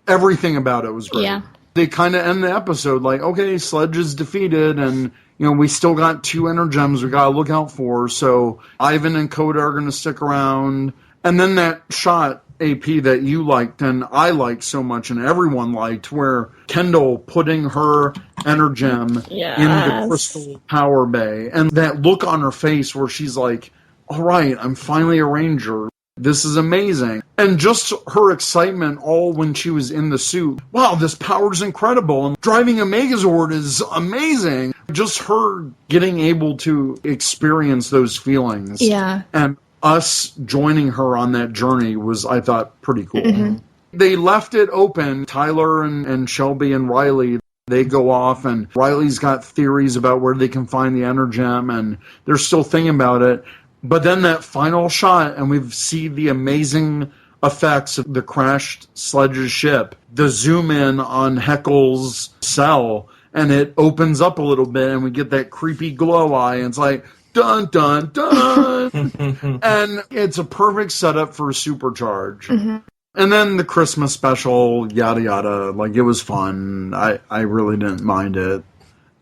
Everything about it was great. Yeah. They kind of end the episode like, okay, Sledge is defeated, and we still got 2 Energems we gotta look out for, so Ivan and Coda are gonna stick around. And then that shot, AP, that you liked and I liked so much and everyone liked, where Kendall putting her Energem in the crystal power bay, and that look on her face where she's like, all right, I'm finally a Ranger. This is amazing. And just her excitement all when she was in the suit. Wow, this power's incredible. And driving a Megazord is amazing. Just her getting able to experience those feelings. Yeah. And us joining her on that journey was, I thought, pretty cool. They left it open. Tyler and Shelby and Riley, they go off, and Riley's got theories about where they can find the Energem, and they're still thinking about it. But then that final shot, and we see the amazing effects of the crashed Sledge's ship, the zoom in on Heckle's cell, and it opens up a little bit, and we get that creepy glow eye, and it's like, dun, dun, dun. And it's a perfect setup for a Supercharge. And then the Christmas special, yada, yada. Like, it was fun. I really didn't mind it.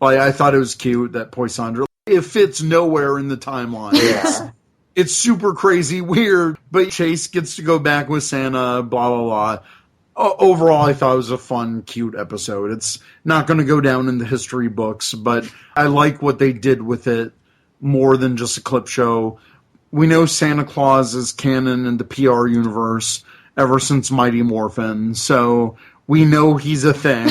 Like, I thought it was cute that Poisandra, it fits nowhere in the timeline. Yeah. It's super crazy weird, but Chase gets to go back with Santa, blah, blah, blah. Overall, I thought it was a fun, cute episode. It's not going to go down in the history books, but I like what they did with it more than just a clip show. We know Santa Claus is canon in the PR universe ever since Mighty Morphin, so we know he's a thing.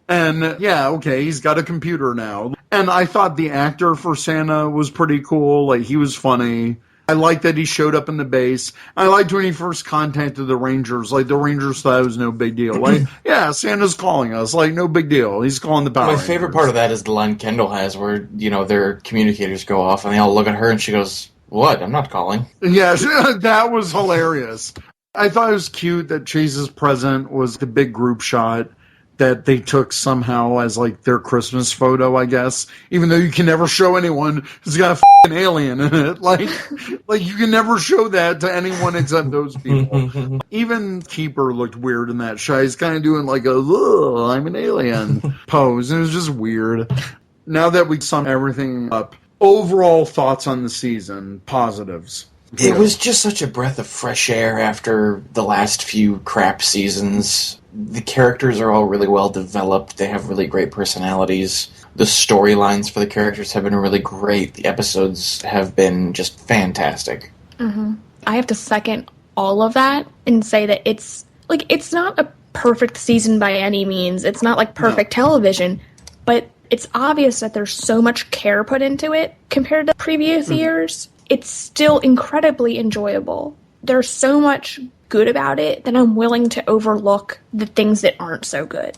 And yeah, okay, he's got a computer now. And I thought the actor for Santa was pretty cool. Like, he was funny. I liked that he showed up in the base. I liked when he first contacted the Rangers. Like, the Rangers thought it was no big deal. Like, yeah, Santa's calling us. Like, no big deal. He's calling the Power My Rangers. favorite part of that is the line Kendall has where, their communicators go off and they all look at her and she goes, what? I'm not calling. Yeah, that was hilarious. I thought it was cute that Chase's present was the big group shot that they took somehow as, like, their Christmas photo, I guess. Even though you can never show anyone who's got a f***ing alien in it. Like, you can never show that to anyone except those people. Even Keeper looked weird in that shot. He's kind of doing, like, I'm an alien pose. And it was just weird. Now that we sum everything up, overall thoughts on the season, positives. It was just such a breath of fresh air after the last few crap seasons. The characters are all really well developed. They have really great personalities. The storylines for the characters have been really great. The episodes have been just fantastic. I have to second all of that and say that it's not a perfect season by any means. It's not like perfect television, but it's obvious that there's so much care put into it compared to previous years. It's still incredibly enjoyable. There's so much good about it that I'm willing to overlook the things that aren't so good.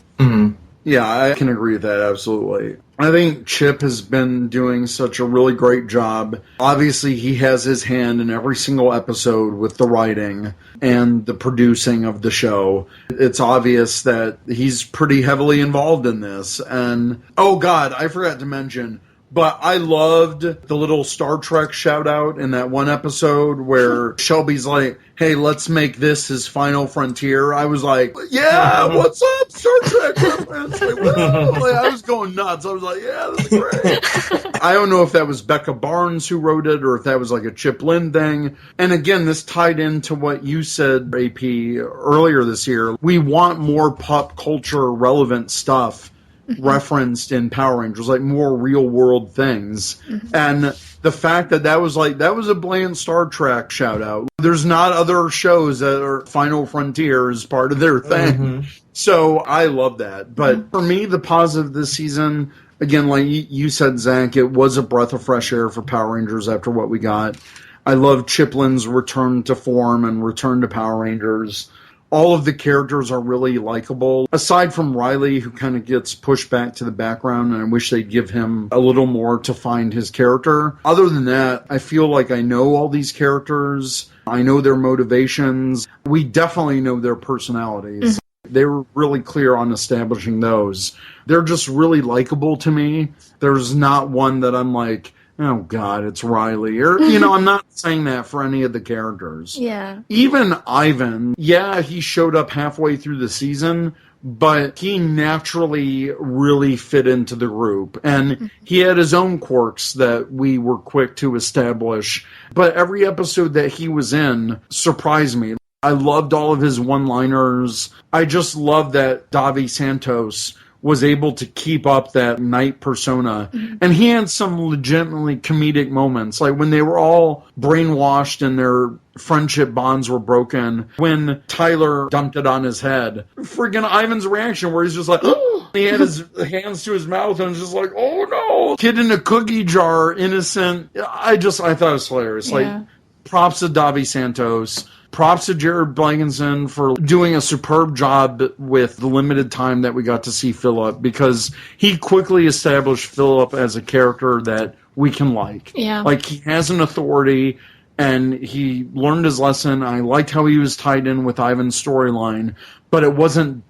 Yeah, I can agree with that, absolutely. I think Chip has been doing such a really great job. Obviously, he has his hand in every single episode with the writing and the producing of the show. It's obvious that he's pretty heavily involved in this. And, oh God, I forgot to mention, But I loved the little Star Trek shout out in that one episode where Shelby's like, hey, let's make this his final frontier. I was like, yeah, what's up, Star Trek reference? Like, like, I was going nuts. I was like, yeah, this is great. I don't know if that was Becca Barnes who wrote it or if that was like a Chip Lynn thing. And again, this tied into what you said, AP, earlier this year. We want more pop culture relevant stuff referenced in Power Rangers, like more real world things. And the fact that was a blatant Star Trek shout out. There's not other shows that are Final Frontier as part of their thing. So I love that. But for me, the positive this season, again, like you said, Zach, it was a breath of fresh air for Power Rangers after what we got. I love Chiplin's return to form and return to Power Rangers. All of the characters are really likable. Aside from Riley, who kind of gets pushed back to the background, and I wish they'd give him a little more to find his character. Other than that, I feel like I know all these characters. I know their motivations. We definitely know their personalities. They were really clear on establishing those. They're just really likable to me. There's not one that I'm like, oh, God, it's Riley. Or, I'm not saying that for any of the characters. Yeah. Even Ivan, he showed up halfway through the season, but he naturally really fit into the group. And he had his own quirks that we were quick to establish. But every episode that he was in surprised me. I loved all of his one-liners. I just love that Davi Santos was able to keep up that knight persona. And he had some legitimately comedic moments, like when they were all brainwashed and their friendship bonds were broken, when Tyler dumped it on his head. Friggin' Ivan's reaction where he's just like, oh! He had his hands to his mouth and was just like, oh no! Kid in a cookie jar, innocent. I thought it was hilarious. Yeah. Like, props to Davi Santos. Props to Jared Blankenson for doing a superb job with the limited time that we got to see Philip, because he quickly established Philip as a character that we can like. Yeah. Like, he has an authority, and he learned his lesson. I liked how he was tied in with Ivan's storyline, but it wasn't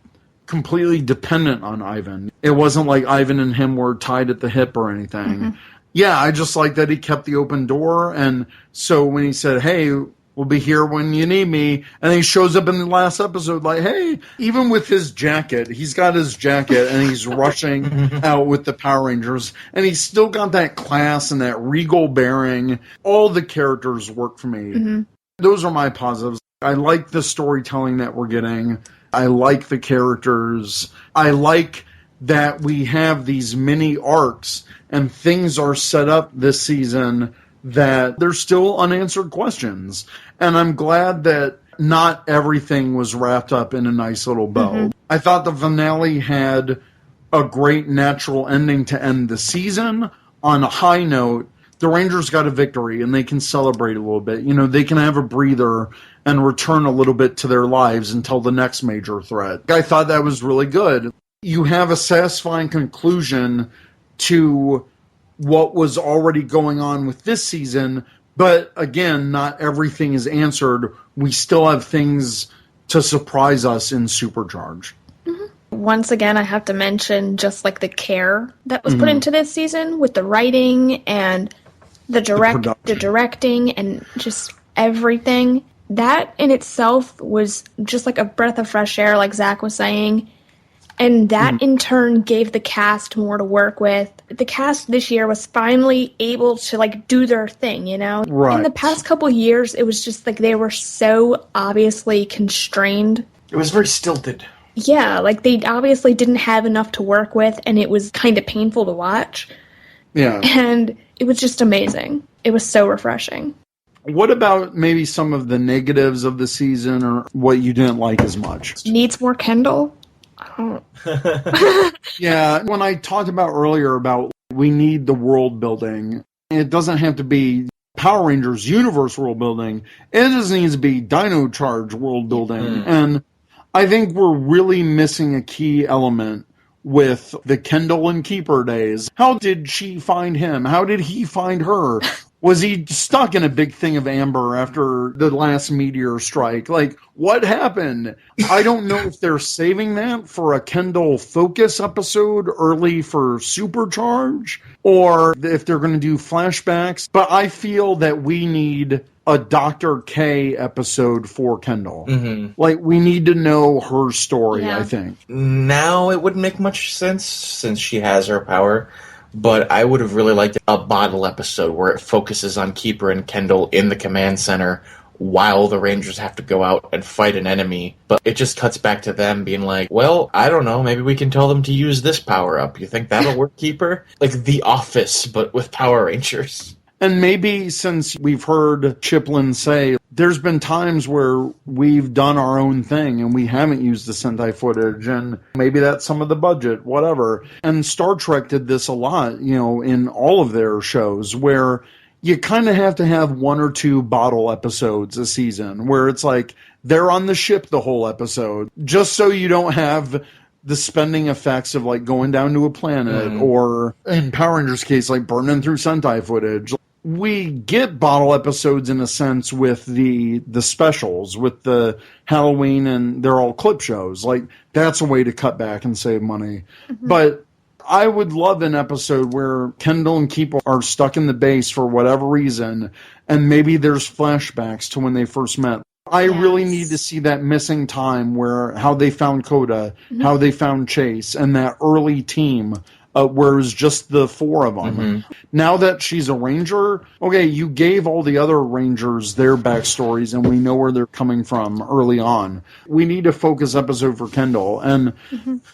completely dependent on Ivan. It wasn't like Ivan and him were tied at the hip or anything. Yeah, I just like that he kept the open door, and so when he said, hey, we'll be here when you need me. And he shows up in the last episode like, hey, even with his jacket, he's got his jacket and he's rushing out with the Power Rangers. And he's still got that class and that regal bearing. All the characters work for me. Those are my positives. I like the storytelling that we're getting. I like the characters. I like that we have these mini arcs and things are set up this season that there's still unanswered questions. And I'm glad that not everything was wrapped up in a nice little bow. I thought the finale had a great natural ending to end the season. On a high note, the Rangers got a victory and they can celebrate a little bit. They can have a breather and return a little bit to their lives until the next major threat. I thought that was really good. You have a satisfying conclusion to what was already going on with this season, but again, not everything is answered. We still have things to surprise us in Supercharge. Once again, I have to mention just like the care that was put into this season with the writing and the directing and just everything. That in itself was just like a breath of fresh air, like Zach was saying. And that, in turn, gave the cast more to work with. The cast this year was finally able to, do their thing, Right. In the past couple years, it was just, they were so obviously constrained. It was very stilted. Yeah, they obviously didn't have enough to work with, and it was kind of painful to watch. Yeah. And it was just amazing. It was so refreshing. What about maybe some of the negatives of the season or what you didn't like as much? Needs more Kendall. Yeah, when I talked about earlier about we need the world building, it doesn't have to be Power Rangers universe world building. It just needs to be Dino Charge world building. And I think we're really missing a key element with the Kendall and Keeper days. How did she find him? How did he find her? Was he stuck in a big thing of amber after the last meteor strike? Like, what happened? I don't know if they're saving that for a Kendall focus episode early for Supercharge, or if they're going to do flashbacks. But I feel that we need a Dr. K episode for Kendall. Mm-hmm. Like, we need to know her story, I think. Now it wouldn't make much sense since she has her power. But I would have really liked a bottle episode where it focuses on Keeper and Kendall in the command center while the Rangers have to go out and fight an enemy. But it just cuts back to them being like, well, I don't know, maybe we can tell them to use this power-up. You think that'll work, Keeper? Like The Office, but with Power Rangers. And maybe since we've heard Chiplin say, there's been times where we've done our own thing and we haven't used the Sentai footage, and maybe that's some of the budget, whatever. And Star Trek did this a lot, in all of their shows, where you kind of have to have one or two bottle episodes a season, where it's like they're on the ship the whole episode, just so you don't have the spending effects of like going down to a planet, or in Power Rangers' case, like burning through Sentai footage. We get bottle episodes in a sense with the specials, with the Halloween, and they're all clip shows. Like, that's a way to cut back and save money. Mm-hmm. But I would love an episode where Kendall and Keeper are stuck in the base for whatever reason, and maybe there's flashbacks to when they first met. I really need to see that missing time where how they found Coda, how they found Chase, and that early team. Where it was just the four of them. Mm-hmm. Now that she's a ranger, okay, you gave all the other rangers their backstories, and we know where they're coming from early on. We need a focus episode for Kendall, and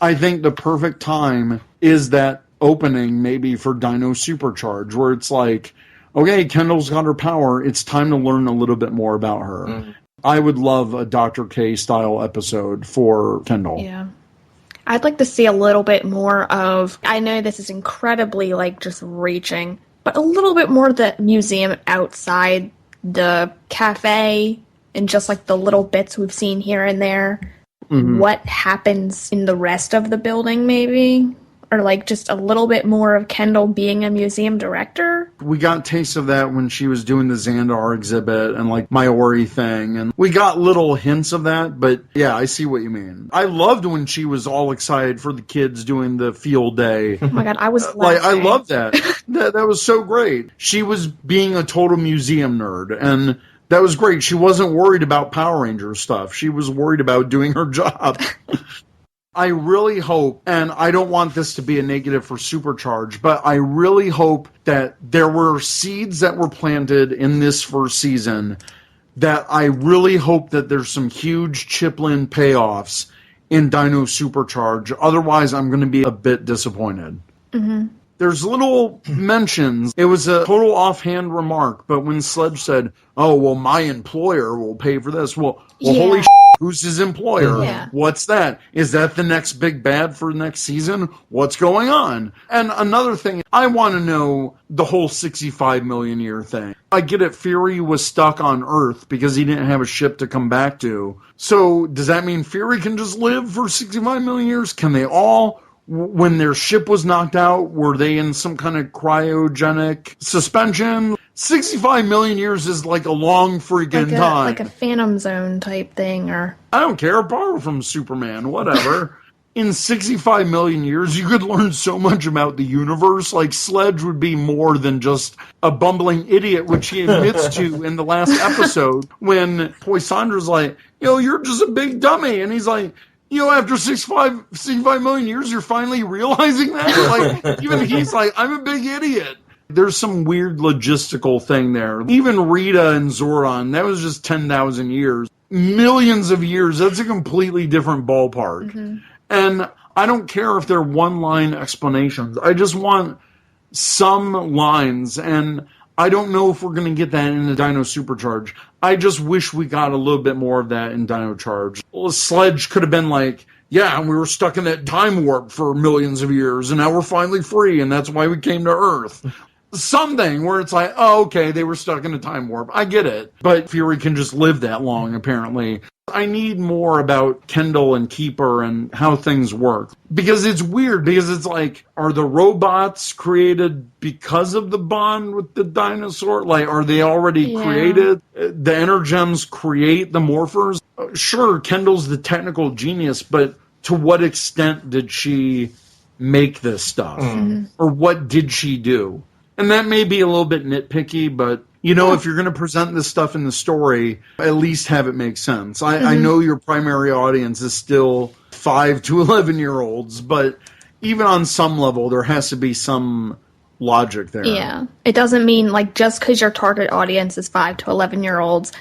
I think the perfect time is that opening maybe for Dino Supercharge, where it's like, okay, Kendall's got her power, it's time to learn a little bit more about her. Mm-hmm. I would love a Dr. K style episode for Kendall. Yeah. I'd like to see a little bit more of, I know this is incredibly, just reaching, but a little bit more of the museum outside the cafe and just, the little bits we've seen here and there. Mm-hmm. What happens in the rest of the building, maybe? Or, just a little bit more of Kendall being a museum director? We got taste of that when she was doing the Xandar exhibit and, Maori thing. And we got little hints of that, but, yeah, I see what you mean. I loved when she was all excited for the kids doing the field day. Oh, my God, I was laughing. I loved that. That was so great. She was being a total museum nerd, and that was great. She wasn't worried about Power Rangers stuff. She was worried about doing her job. I really hope, and I don't want this to be a negative for Supercharge, but I really hope that there were seeds that were planted in this first season that I really hope that there's some huge Chiplin payoffs in Dino Supercharge. Otherwise, I'm going to be a bit disappointed. Mm-hmm. There's little mentions. It was a total offhand remark, but when Sledge said, oh, well, my employer will pay for this. Well, holy who's his employer? Yeah. What's that? Is that the next big bad for next season? What's going on? And another thing, I want to know the whole 65 million year thing. I get it, Fury was stuck on Earth because he didn't have a ship to come back to. So does that mean Fury can just live for 65 million years? Can they all? When their ship was knocked out, were they in some kind of cryogenic suspension? 65 million years is a long freaking time. Like a Phantom Zone type thing, or... I don't care, borrow from Superman, whatever. In 65 million years, you could learn so much about the universe. Sledge would be more than just a bumbling idiot, which he admits to in the last episode, when Poissandra's like, you're just a big dummy. And he's like... after 65 million years, you're finally realizing that? Even he's like, I'm a big idiot. There's some weird logistical thing there. Even Rita and Zoran, that was just 10,000 years. Millions of years, that's a completely different ballpark. Mm-hmm. And I don't care if they're one-line explanations. I just want some lines, and I don't know if we're going to get that in the Dino Supercharge. I just wish we got a little bit more of that in Dino Charge. Well, Sledge could have been like, yeah, and we were stuck in that time warp for millions of years, and now we're finally free, and that's why we came to Earth. Something where it's like, oh, okay, they were stuck in a time warp. I get it. But Fury can just live that long, apparently. I need more about Kendall and Keeper and how things work. Because it's weird, because it's like, are the robots created because of the bond with the dinosaur? Like, are they already created? The Energems create the morphers? Sure, Kendall's the technical genius, but to what extent did she make this stuff? Or what did she do? And that may be a little bit nitpicky, but if you're going to present this stuff in the story, at least have it make sense. I know your primary audience is still 5 to 11-year-olds, but even on some level, there has to be some logic there. Yeah. It doesn't mean, like, just because your target audience is 5 to 11-year-olds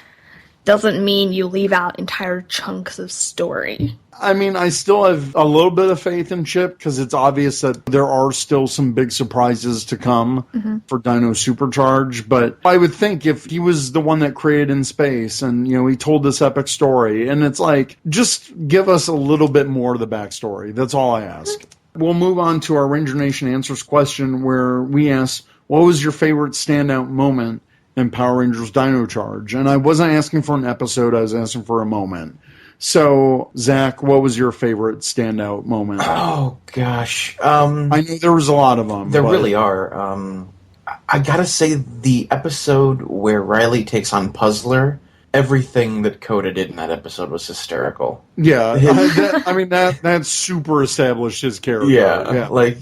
doesn't mean you leave out entire chunks of story. I mean, I still have a little bit of faith in Chip because it's obvious that there are still some big surprises to come for Dino Supercharge. But I would think if he was the one that created In Space and, he told this epic story, and it's like, just give us a little bit more of the backstory. That's all I ask. We'll move on to our Ranger Nation Answers question where we ask, what was your favorite standout moment in Power Rangers Dino Charge? And I wasn't asking for an episode, I was asking for a moment. So, Zach, what was your favorite standout moment? Oh, gosh. I know there was a lot of them. There really are. I gotta say, the episode where Riley takes on Puzzler, everything that Coda did in that episode was hysterical. Yeah, that super established his character. Yeah, like,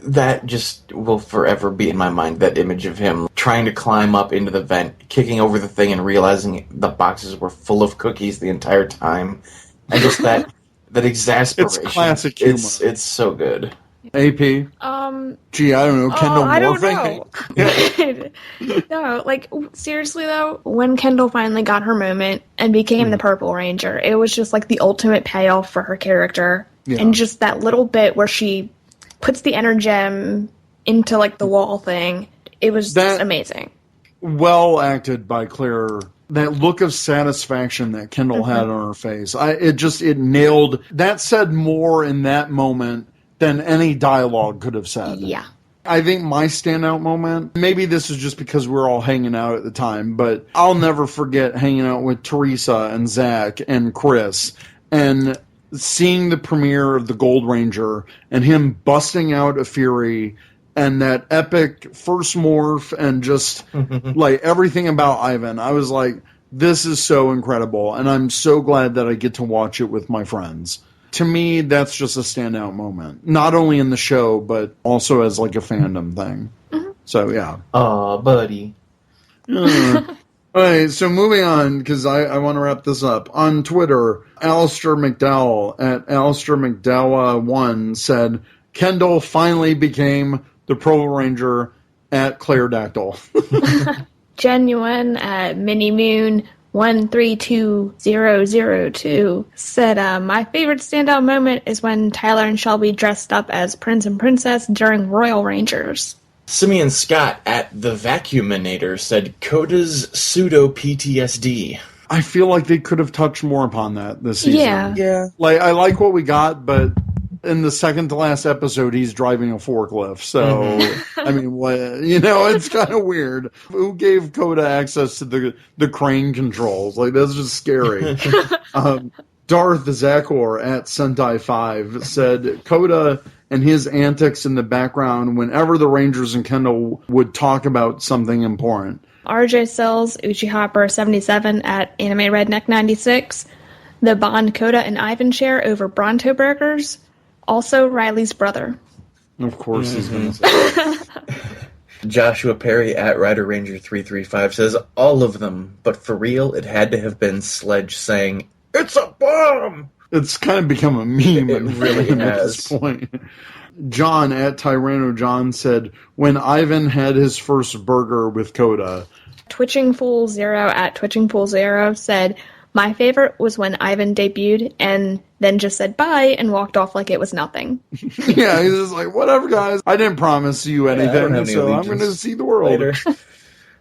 that just will forever be in my mind, that image of him trying to climb up into the vent, kicking over the thing and realizing the boxes were full of cookies the entire time. And just that exasperation. It's classic humor. It's so good. AP? Gee, I don't know. Kendall I don't morphing? know. No, like, seriously, though, when Kendall finally got her moment and became the Purple Ranger, it was just, like, the ultimate payoff for her character. Yeah. And just that little bit where she puts the Energem into, like, the wall thing. It was just amazing. Well acted by Claire. That look of satisfaction that Kendall had on her face. It nailed. That said more in that moment than any dialogue could have said. Yeah. I think my standout moment, maybe this is just because we're all hanging out at the time, but I'll never forget hanging out with Teresa and Zach and Chris and seeing the premiere of the Gold Ranger and him busting out a Fury and that epic first morph and just like everything about Ivan. I was like, this is so incredible, and I'm so glad that I get to watch it with my friends. To me, that's just a standout moment. Not only in the show, but also as like a fandom thing. So, yeah. Aw, buddy. All right, so moving on, because I want to wrap this up. On Twitter, Alistair McDowell at Alistair McDowell1 said, Kendall finally became the Purple Ranger at Clairedactyl. Genuine at Mini Moon 132002 said, my favorite standout moment is when Tyler and Shelby dressed up as Prince and Princess during Royal Rangers. Simeon Scott at The Vacuuminator said Coda's pseudo-PTSD. I feel like they could have touched more upon that this season. Yeah. Like, I like what we got, but in the second to last episode, he's driving a forklift. So, I mean, what, it's kind of weird. Who gave Coda access to the crane controls? Like, that's just scary. Darth Zachor at Sentai 5 said Coda and his antics in the background whenever the Rangers and Kendall would talk about something important. RJ Sells, Uchi Hopper 77 at Anime Redneck 96. The bond Coda and Ivan share over Bronto Burgers. Also, Riley's brother. Of course he's going to say that. Joshua Perry at Rider Ranger 335 says, all of them, but for real, it had to have been Sledge saying, it's a bomb! It's kind of become a meme It really at this point. John at Tyranno John said, when Ivan had his first burger with Coda. Twitching Fool Zero at Twitching Fool Zero said, my favorite was when Ivan debuted and then just said bye and walked off like it was nothing. Yeah, he's just like, whatever, guys. I didn't promise you anything, so I'm going to see the world. Later.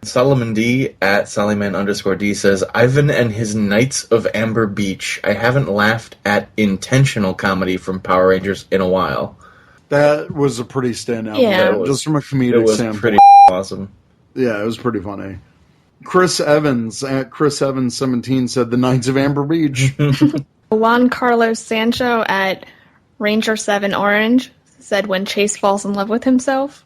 Solomon D at Sollyman_D says, Ivan and his Knights of Amber Beach. I haven't laughed at intentional comedy from Power Rangers in a while. That was a pretty standout. Yeah. Just from a comedic standpoint. It was pretty awesome. Yeah, it was pretty funny. Chris Evans at Chris Evans 17 said the Knights of Amber Beach. Juan Carlos Sancho at Ranger 7 Orange said when Chase falls in love with himself.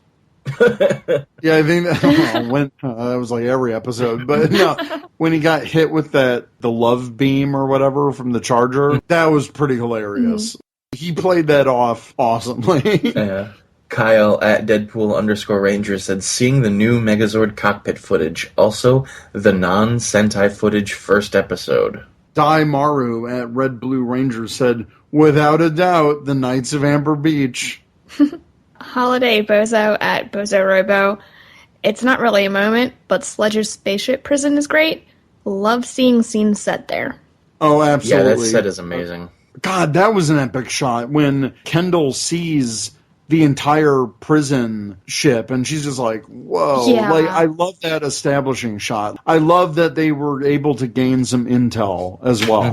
Yeah, I think that was like every episode, but no, when he got hit with the love beam or whatever from the Charger, that was pretty hilarious. He played that off awesomely. Yeah. Kyle at Deadpool_Ranger said, seeing the new Megazord cockpit footage, also the non-Sentai footage first episode. Dai Maru at Red Blue Ranger said, without a doubt, the Knights of Amber Beach. Holiday Bozo at Bozo Robo. It's not really a moment, but Sledge's spaceship prison is great. Love seeing scenes set there. Oh, absolutely. Yeah, that set is amazing. God, that was an epic shot when Kendall sees the entire prison ship and she's just like, whoa. Yeah. Like, I love that establishing shot. I love that they were able to gain some intel as well.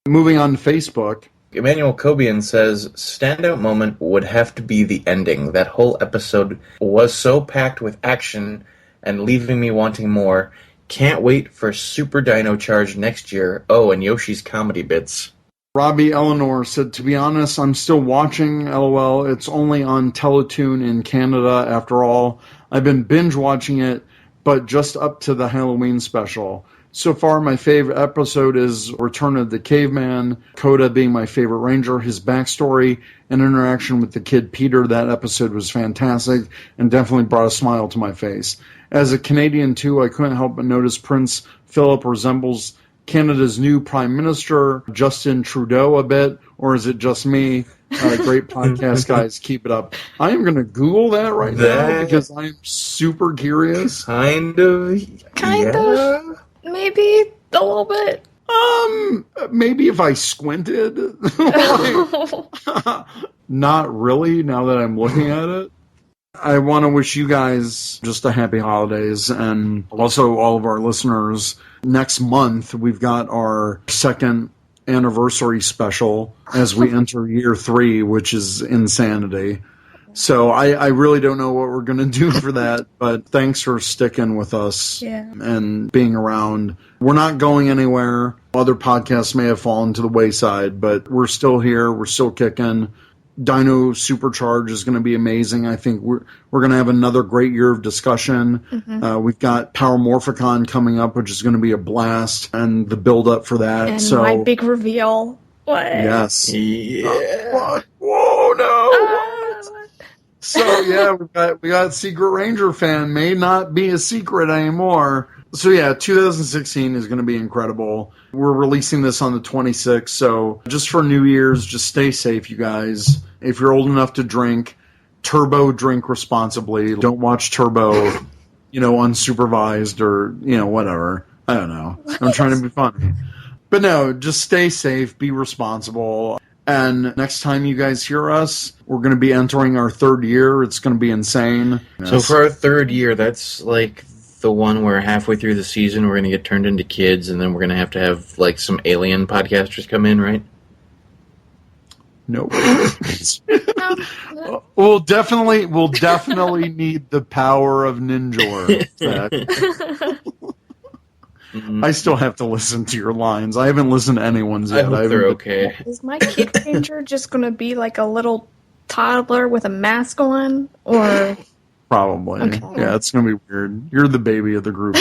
Moving on to Facebook. Emmanuel Cobian says, standout moment would have to be the ending. That whole episode was so packed with action and leaving me wanting more. Can't wait for Super Dino Charge next year. Oh, and Yoshi's comedy bits. Robbie Eleanor said, to be honest, I'm still watching, LOL. It's only on Teletoon in Canada, after all. I've been binge watching it, but just up to the Halloween special. So far, my favorite episode is Return of the Caveman, Coda being my favorite ranger, his backstory and interaction with the kid Peter. That episode was fantastic and definitely brought a smile to my face. As a Canadian, too, I couldn't help but notice Prince Philip resembles Canada's new Prime Minister, Justin Trudeau, a bit, or is it just me? Great podcast, guys. Keep it up. I am going to Google that right now because I'm super curious. Kind of. Maybe a little bit. Maybe if I squinted. Not really, now that I'm looking at it. I want to wish you guys just a happy holidays, and also all of our listeners. Next month, we've got our second anniversary special as we enter year 3, which is insanity. So I really don't know what we're going to do for that, but thanks for sticking with us and being around. We're not going anywhere. Other podcasts may have fallen to the wayside, but we're still here. We're still kicking. Dino Supercharge is going to be amazing. I think we're going to have another great year of discussion. We've got Power Morphicon coming up, which is going to be a blast, and the build up for that. And my big reveal. What? Yes. Yeah. What? Whoa, no. So yeah, we got Secret Ranger fan. May not be a secret anymore. So yeah, 2016 is going to be incredible. We're releasing this on the 26th, so just for New Year's, just stay safe, you guys. If you're old enough to drink, Turbo, drink responsibly. Don't watch Turbo, unsupervised or, whatever. I don't know. I'm trying to be funny. But no, just stay safe, be responsible. And next time you guys hear us, we're going to be entering our 3rd year. It's going to be insane. So for our 3rd year, that's like the one where halfway through the season we're going to get turned into kids, and then we're going to have like some alien podcasters come in, right? Nope. We'll definitely need the power of Ninjor. I still have to listen to your lines. I haven't listened to anyone's yet. I hope they're okay. Is my kid ranger just going to be like a little toddler with a mask on, or? Probably. Okay. Yeah, it's going to be weird. You're the baby of the group,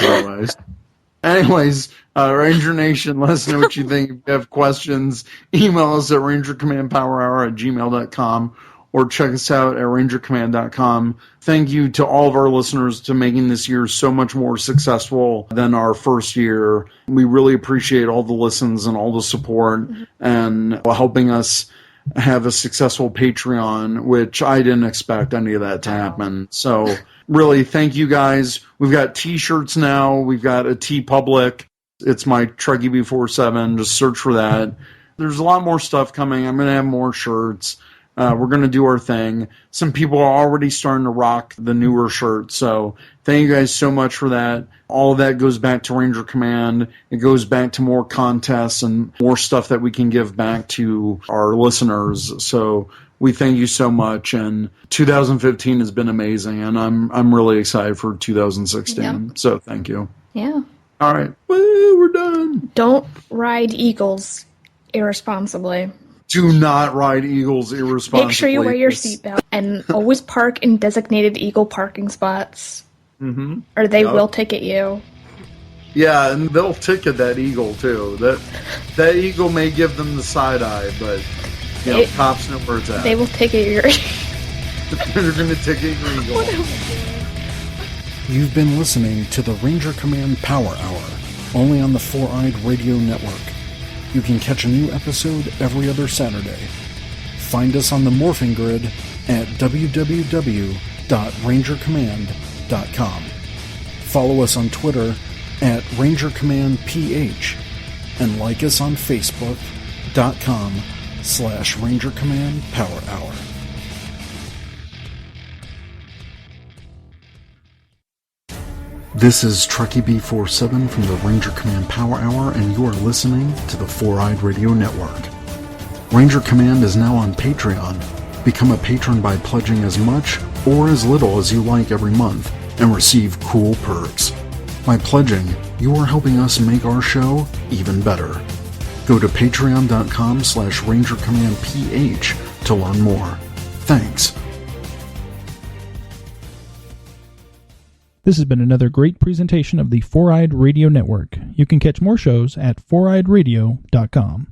Anyways, Ranger Nation, let us know what you think. If you have questions, email us at rangercommandpowerhour@gmail.com or check us out at rangercommand.com. Thank you to all of our listeners to making this year so much more successful than our first year. We really appreciate all the listens and all the support and helping us have a successful Patreon, which I didn't expect any of that to happen. So really, thank you guys. We've got t-shirts now. We've got a TeePublic. It's my Trekkie B47. Just search for that. There's a lot more stuff coming. I'm going to have more shirts. We're going to do our thing. Some people are already starting to rock the newer shirts. So thank you guys so much for that. All of that goes back to Ranger Command. It goes back to more contests and more stuff that we can give back to our listeners. So we thank you so much. And 2015 has been amazing. And I'm really excited for 2016. Yep. So thank you. Yeah. All right. Well, we're done. Don't ride eagles irresponsibly. Do not ride eagles irresponsibly. Make sure you wear your seatbelt and always park in designated eagle parking spots. Mm-hmm. Or they will ticket you. Yeah, and they'll ticket that eagle too. That eagle may give them the side eye, but cops know where it's at. They will ticket your. They're going to ticket your eagle. You've been listening to the Ranger Command Power Hour, only on the 4-Eyed Radio Network. You can catch a new episode every other Saturday. Find us on the morphing grid at www.rangercommand.com. Follow us on Twitter at RangerCommandPH and like us on Facebook.com/Ranger Command Power Hour. This is Truckee B47 from the Ranger Command Power Hour, and you are listening to the 4-Eyed Radio Network. Ranger Command is now on Patreon. Become a patron by pledging as much or as little as you like every month and receive cool perks. By pledging, you are helping us make our show even better. Go to patreon.com/RangerCommandPH to learn more. Thanks. This has been another great presentation of the 4-Eyed Radio Network. You can catch more shows at 4eyedradio.com.